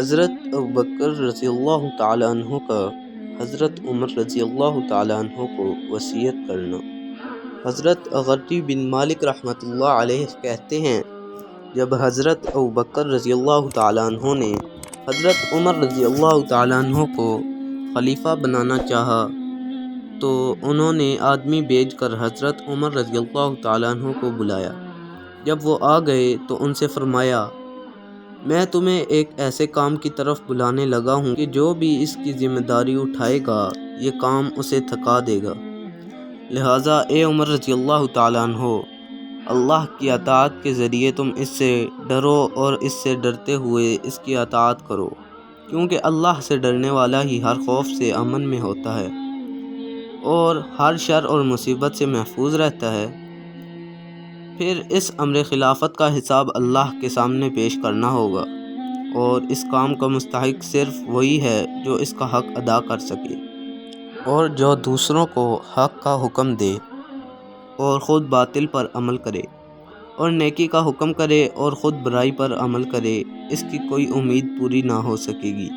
حضرت ابوبکر رضی اللہ تعالیٰ عنہ کا حضرت عمر رضی اللہ تعالیٰ عنہ کو وصیت کرنا۔ حضرت غرری بن مالک رحمۃ اللہ علیہ کہتے ہیں، جب حضرت ابوبکر رضی اللہ تعالیٰ عنہ نے حضرت عمر رضی اللہ تعالیٰ عنہ کو خلیفہ بنانا چاہا تو انہوں نے آدمی بھیج کر حضرت عمر رضی اللہ تعالیٰ عنہ کو بلایا۔ جب وہ آ گئے تو ان سے فرمایا، میں تمہیں ایک ایسے کام کی طرف بلانے لگا ہوں کہ جو بھی اس کی ذمہ داری اٹھائے گا یہ کام اسے تھکا دے گا، لہٰذا اے عمر رضی اللہ تعالیٰ عنہ، اللہ کی اطاعت کے ذریعے تم اس سے ڈرو اور اس سے ڈرتے ہوئے اس کی اطاعت کرو، کیونکہ اللہ سے ڈرنے والا ہی ہر خوف سے امن میں ہوتا ہے اور ہر شر اور مصیبت سے محفوظ رہتا ہے۔ پھر اس امر خلافت کا حساب اللہ کے سامنے پیش کرنا ہوگا، اور اس کام کا مستحق صرف وہی ہے جو اس کا حق ادا کر سکے اور جو دوسروں کو حق کا حکم دے اور خود باطل پر عمل کرے، اور نیکی کا حکم کرے اور خود برائی پر عمل کرے، اس کی کوئی امید پوری نہ ہو سکے گی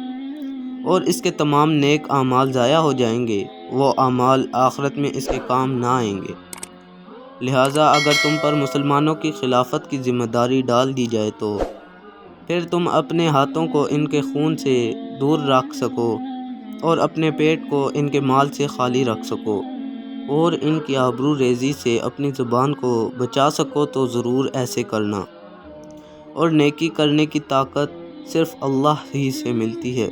اور اس کے تمام نیک اعمال ضائع ہو جائیں گے، وہ اعمال آخرت میں اس کے کام نہ آئیں گے۔ لہٰذا اگر تم پر مسلمانوں کی خلافت کی ذمہ داری ڈال دی جائے تو پھر تم اپنے ہاتھوں کو ان کے خون سے دور رکھ سکو اور اپنے پیٹ کو ان کے مال سے خالی رکھ سکو اور ان کی آبرو ریزی سے اپنی زبان کو بچا سکو تو ضرور ایسے کرنا، اور نیکی کرنے کی طاقت صرف اللہ ہی سے ملتی ہے۔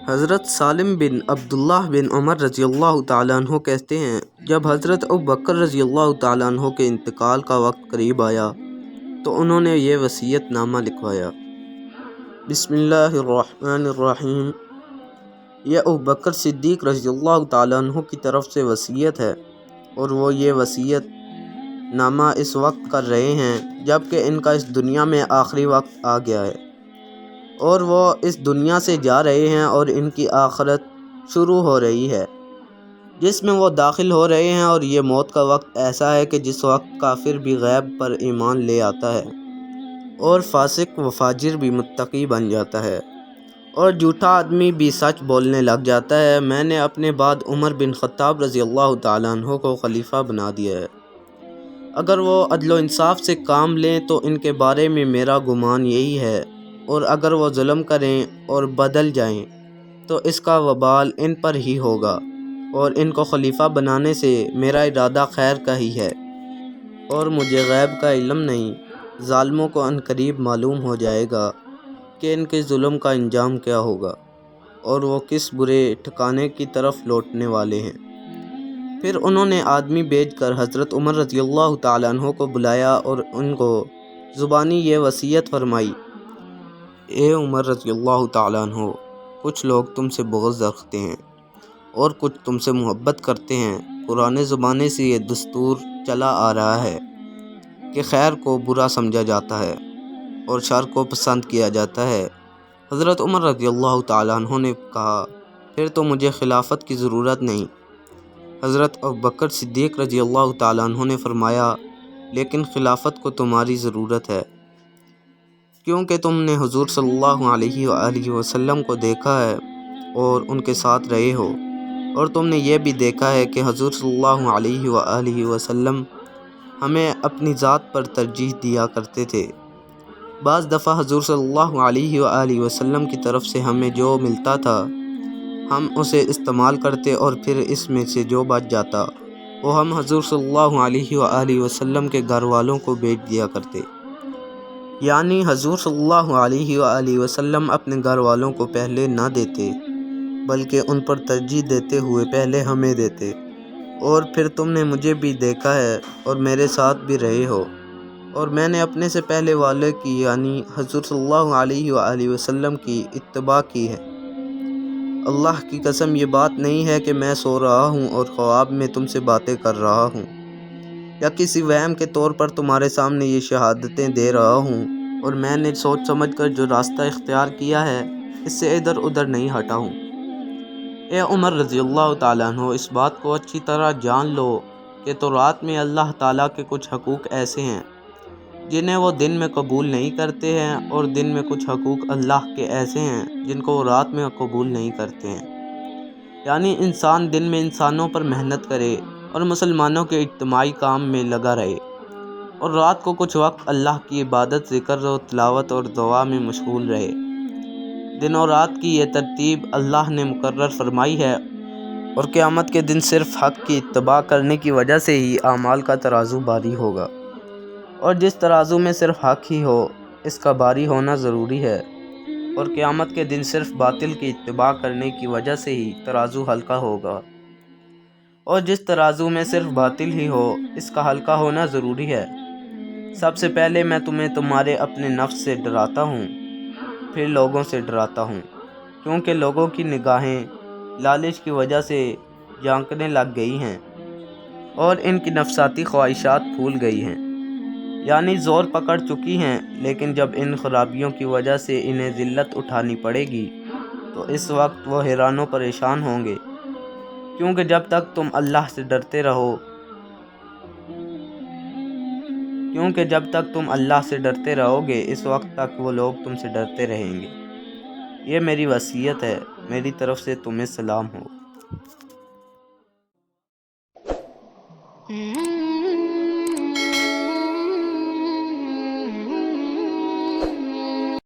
حضرت سالم بن عبداللہ بن عمر رضی اللہ تعالیٰ عنہ کہتے ہیں، جب حضرت ابوبکر رضی اللہ تعالیٰ عنہ کے انتقال کا وقت قریب آیا تو انہوں نے یہ وصیت نامہ لکھوایا۔ بسم اللہ الرحمن الرحیم۔ یہ ابوبکر صدیق رضی اللہ تعالیٰ عنہ کی طرف سے وصیت ہے، اور وہ یہ وصیت نامہ اس وقت کر رہے ہیں جب کہ ان کا اس دنیا میں آخری وقت آ گیا ہے، اور وہ اس دنیا سے جا رہے ہیں اور ان کی آخرت شروع ہو رہی ہے جس میں وہ داخل ہو رہے ہیں، اور یہ موت کا وقت ایسا ہے کہ جس وقت کافر بھی غیب پر ایمان لے آتا ہے اور فاسق و فاجر بھی متقی بن جاتا ہے اور جھوٹا آدمی بھی سچ بولنے لگ جاتا ہے۔ میں نے اپنے بعد عمر بن خطاب رضی اللہ تعالیٰ عنہ کو خلیفہ بنا دیا ہے۔ اگر وہ عدل و انصاف سے کام لیں تو ان کے بارے میں میرا گمان یہی ہے، اور اگر وہ ظلم کریں اور بدل جائیں تو اس کا وبال ان پر ہی ہوگا، اور ان کو خلیفہ بنانے سے میرا ارادہ خیر کا ہی ہے، اور مجھے غیب کا علم نہیں۔ ظالموں کو عنقریب معلوم ہو جائے گا کہ ان کے ظلم کا انجام کیا ہوگا اور وہ کس برے ٹھکانے کی طرف لوٹنے والے ہیں۔ پھر انہوں نے آدمی بھیج کر حضرت عمر رضی اللہ تعالیٰ عنہ کو بلایا اور ان کو زبانی یہ وصیت فرمائی، اے عمر رضی اللہ تعالیٰ عنہ، کچھ لوگ تم سے بغض رکھتے ہیں اور کچھ تم سے محبت کرتے ہیں۔ پرانے زمانے سے یہ دستور چلا آ رہا ہے کہ خیر کو برا سمجھا جاتا ہے اور شر کو پسند کیا جاتا ہے۔ حضرت عمر رضی اللہ تعالیٰ عنہ نے کہا، پھر تو مجھے خلافت کی ضرورت نہیں۔ حضرت ابوبکر صدیق رضی اللہ تعالیٰ عنہ نے فرمایا، لیکن خلافت کو تمہاری ضرورت ہے، کیونکہ تم نے حضور صلی اللہ علیہ وآلہ وسلم کو دیکھا ہے اور ان کے ساتھ رہے ہو، اور تم نے یہ بھی دیکھا ہے کہ حضور صلی اللہ علیہ وآلہ وسلم ہمیں اپنی ذات پر ترجیح دیا کرتے تھے۔ بعض دفعہ حضور صلی اللہ علیہ وآلہ وسلم کی طرف سے ہمیں جو ملتا تھا ہم اسے استعمال کرتے، اور پھر اس میں سے جو بچ جاتا وہ ہم حضور صلی اللہ علیہ وآلہ وسلم کے گھر والوں کو بیچ دیا کرتے۔ یعنی حضور صلی اللہ علیہ وآلہ وسلم اپنے گھر والوں کو پہلے نہ دیتے بلکہ ان پر ترجیح دیتے ہوئے پہلے ہمیں دیتے، اور پھر تم نے مجھے بھی دیکھا ہے اور میرے ساتھ بھی رہے ہو، اور میں نے اپنے سے پہلے والے کی یعنی حضور صلی اللہ علیہ وآلہ وسلم کی اتباع کی ہے۔ اللہ کی قسم یہ بات نہیں ہے کہ میں سو رہا ہوں اور خواب میں تم سے باتیں کر رہا ہوں یا کسی وہم کے طور پر تمہارے سامنے یہ شہادتیں دے رہا ہوں، اور میں نے سوچ سمجھ کر جو راستہ اختیار کیا ہے اس سے ادھر ادھر نہیں ہٹا ہوں۔ اے عمر رضی اللہ تعالیٰ عنہ، اس بات کو اچھی طرح جان لو کہ تورات میں اللہ تعالیٰ کے کچھ حقوق ایسے ہیں جنہیں وہ دن میں قبول نہیں کرتے ہیں، اور دن میں کچھ حقوق اللہ کے ایسے ہیں جن کو وہ رات میں قبول نہیں کرتے ہیں۔ یعنی انسان دن میں انسانوں پر محنت کرے اور مسلمانوں کے اجتماعی کام میں لگا رہے، اور رات کو کچھ وقت اللہ کی عبادت، ذکر و تلاوت اور دعا میں مشغول رہے۔ دن اور رات کی یہ ترتیب اللہ نے مقرر فرمائی ہے، اور قیامت کے دن صرف حق کی اتباع کرنے کی وجہ سے ہی اعمال کا ترازو باری ہوگا، اور جس ترازو میں صرف حق ہی ہو اس کا باری ہونا ضروری ہے، اور قیامت کے دن صرف باطل کی اتباع کرنے کی وجہ سے ہی ترازو ہلکا ہوگا، اور جس ترازو میں صرف باطل ہی ہو اس کا ہلکا ہونا ضروری ہے۔ سب سے پہلے میں تمہیں تمہارے اپنے نفس سے ڈراتا ہوں، پھر لوگوں سے ڈراتا ہوں، کیونکہ لوگوں کی نگاہیں لالچ کی وجہ سے جھانکنے لگ گئی ہیں، اور ان کی نفساتی خواہشات پھول گئی ہیں، یعنی زور پکڑ چکی ہیں۔ لیکن جب ان خرابیوں کی وجہ سے انہیں ذلت اٹھانی پڑے گی تو اس وقت وہ حیران و پریشان ہوں گے، کیونکہ جب تک تم اللہ سے ڈرتے رہو گے اس وقت تک وہ لوگ تم سے ڈرتے رہیں گے۔ یہ میری وصیت ہے، میری طرف سے تمہیں سلام ہو۔